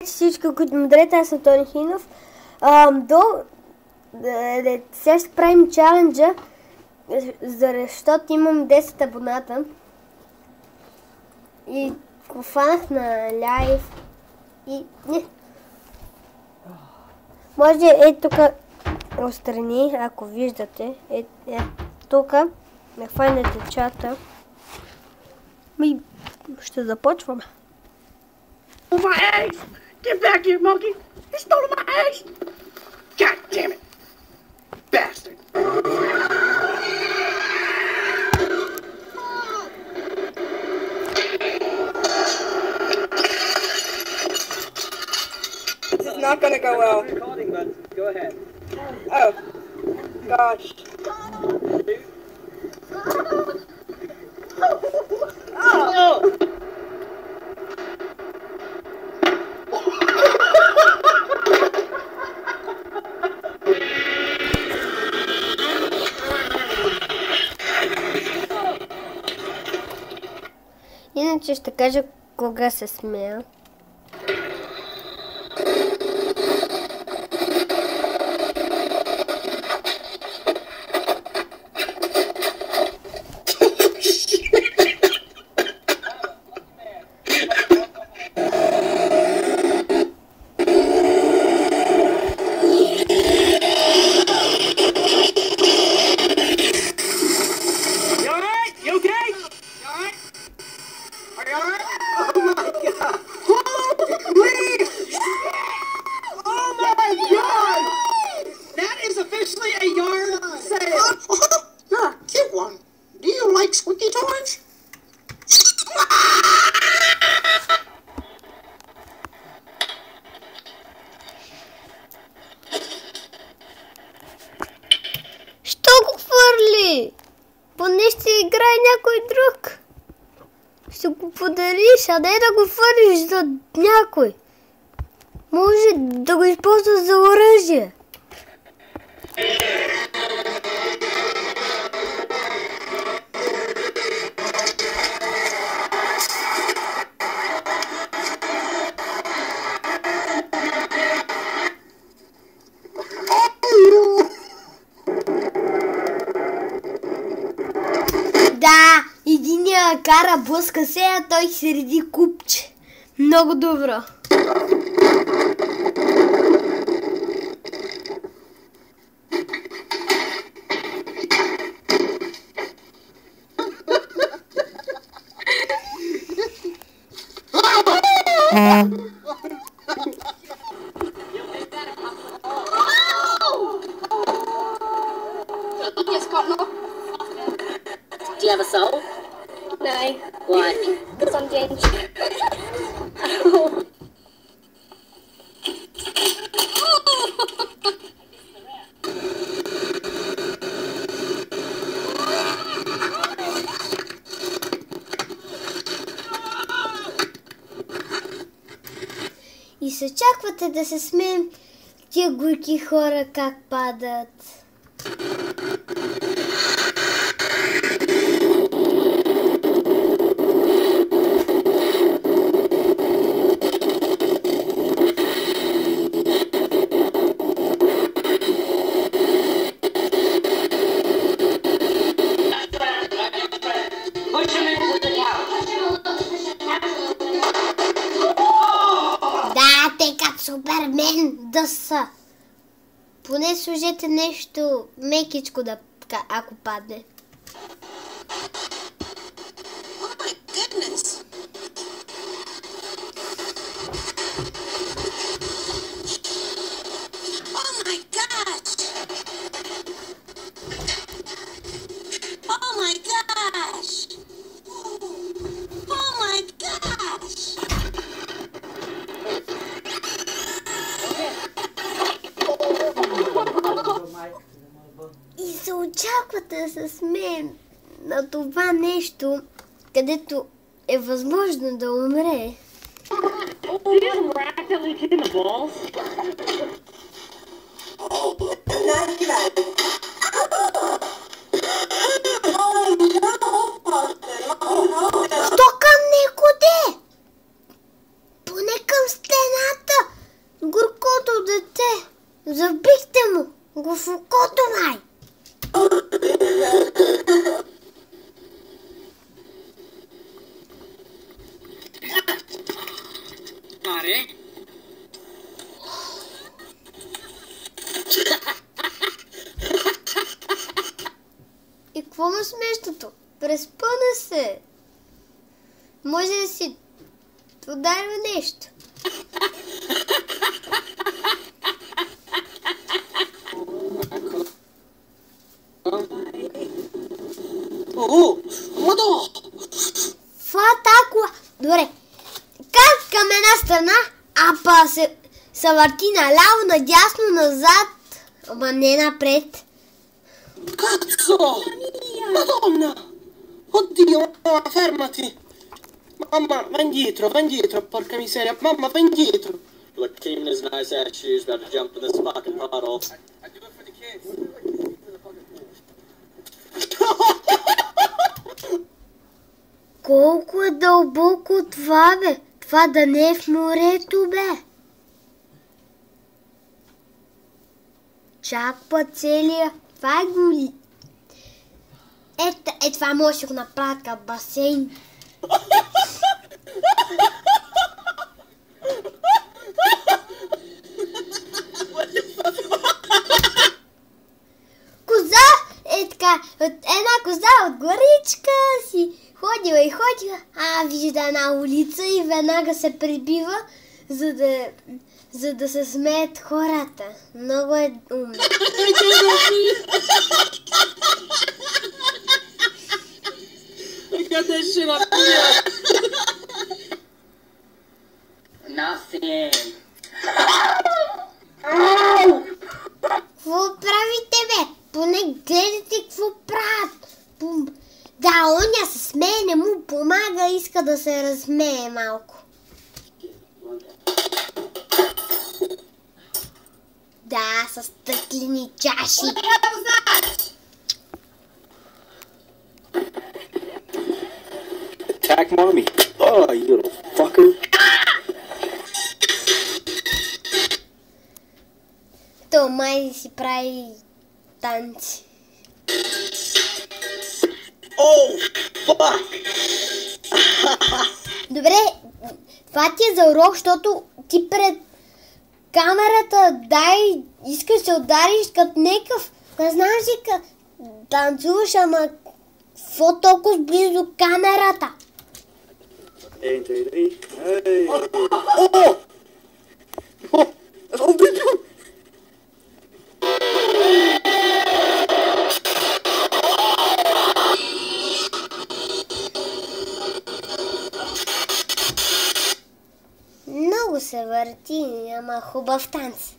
Всички, които ме гледате, аз съм Тони Хинов. Сега ще правим чаленджа, защото имам 10 абоната. И го фанах на лайв. И не. Може тук отстрани, ако виждате. Тук да хванете чата. И ще започваме. My eggs! Get back here, monkey! He stole my eggs! God damn it! Bastard! This is not gonna go well. Recording, but go ahead. Oh. Gosh. Oh! Иначе ще кажа кога се смея. Що го хвърли? Поне ще играе някой друг. Ще го подариш, а не да го хвърлиш за някой. Може да го използваш за оръжие. Да, единия кара блъска се, а той среди купче. Много добро. Do you have a soul? No. Why? Because I'm ginger. И се очаквате да се смеем тия горки хора как падат. Да, те като Супермен да са. Поне сложете нещо мекичко да, ако падне. Oh my goodness. Oh my gosh. Oh my gosh. Oh my gosh. И се очаквате да се смеем на това нещо, където е възможно да умре. Що към никъде? Поне към стената. Забихте му го в окото, май. Аре? И какво му смешното? Преспъна се. Може да си ударил нещо. Фатакуа. Добре. Как към една страна, а па се върти наляво, надясно, назад, ама не напред. Cazzo! Madonna! Oddio, mamma, fermati! Mamma, va indietro, porca miseria! Mamma, va indietro! Look, team his nice ass shoes, better jump in this fucking puddle. I do it for the kids. Колко е дълбоко това, бе? Това да не е в морето, бе. Чак па целия. Това е голи. Това може да го направят към басейн. Коза е така. Една коза от горичка си ходила и ходила, вижда една улица и веднага се прибива, за да се смеят хората. Много е умно. Get this shit up here! Nothing. Какво правите, бе? Поне гледайте какво правят. Да, оня се смее, не му помага, иска да се разсмее малко. Да, с стъклени чаши. Attack mommy. Oh, you little fucker. То май си прави танци. Oh, fuck. Добре, това ти е за урок, защото ти пред камерата искаш да се удариш като някакъв, не знам си как танцуваш, ама какво толкова близо до камерата? Hey. Много се върти, ама хубав танц.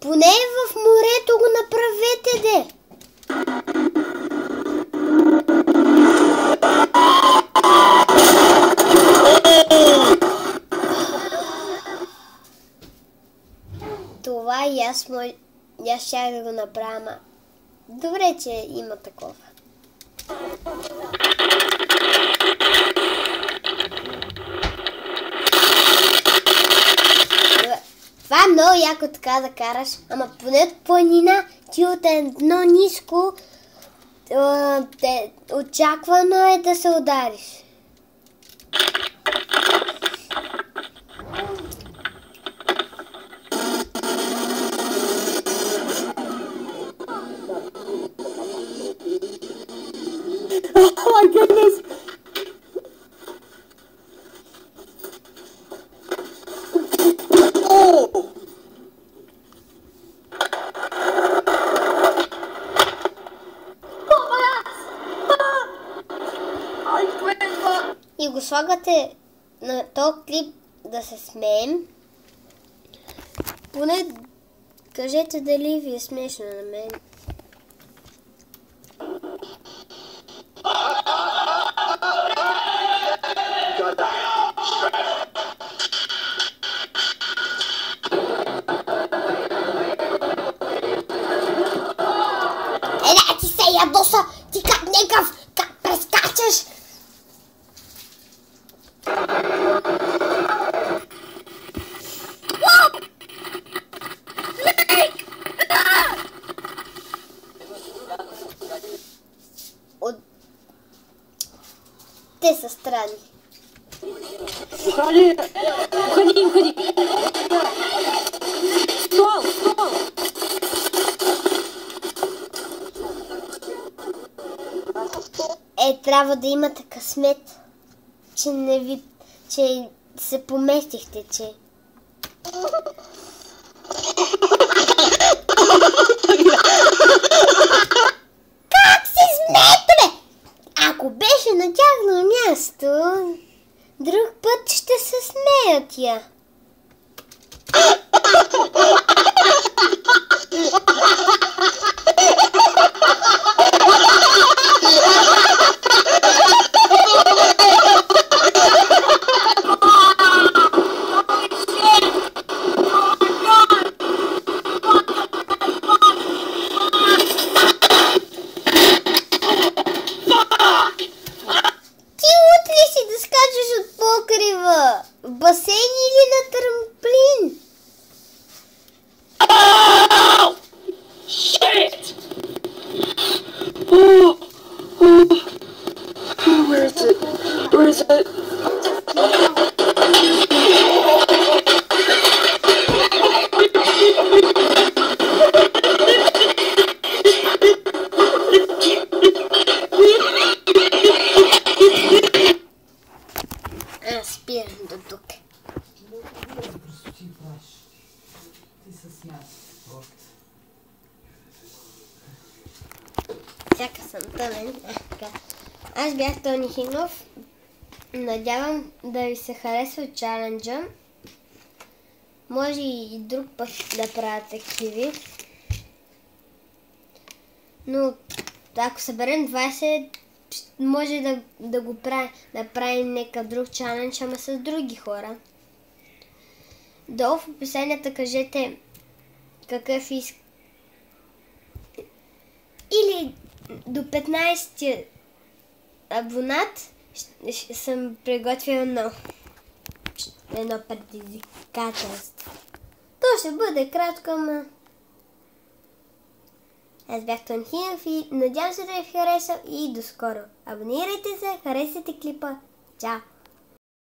Поне в морето го направете, де. Това и аз щях да го направя, ама добре, че има такова. Това е много яко така да караш, ама поне от планина ти от едно ниско очаквано е да се удариш. Oh my goodness! И го слагате на този клип да се смеем. Поне кажете дали ви е смешно на мен. Ти се ядоса! Ти как някакъв! През те са странни. Уходи! Уходи! Ствол! Трябва да имате късмет, че се поместихте, че... Как се смеете, бе? Ако беше на тяхно място, друг път ще се смеят я. В басейн или на трамплин? Oh! Shit! Oh! Where is it? Where is it? Спирам до тук. Сяка съм тъмен. Аз бях Тони Хинов. Надявам да ви се харесва чаленджа. Може и друг път да правя такива. Но ако съберем 20, може да го правим някакъв друг чалендж, ама с други хора. Долу в описанията кажете какъв искате. Или до 15 абонат съм приготвил едно предизвикателство. То ще бъде кратко, ама... Аз бях Тони Хинов и надявам се да ви хареса и до скоро. Абонирайте се, харесайте клипа. Чао!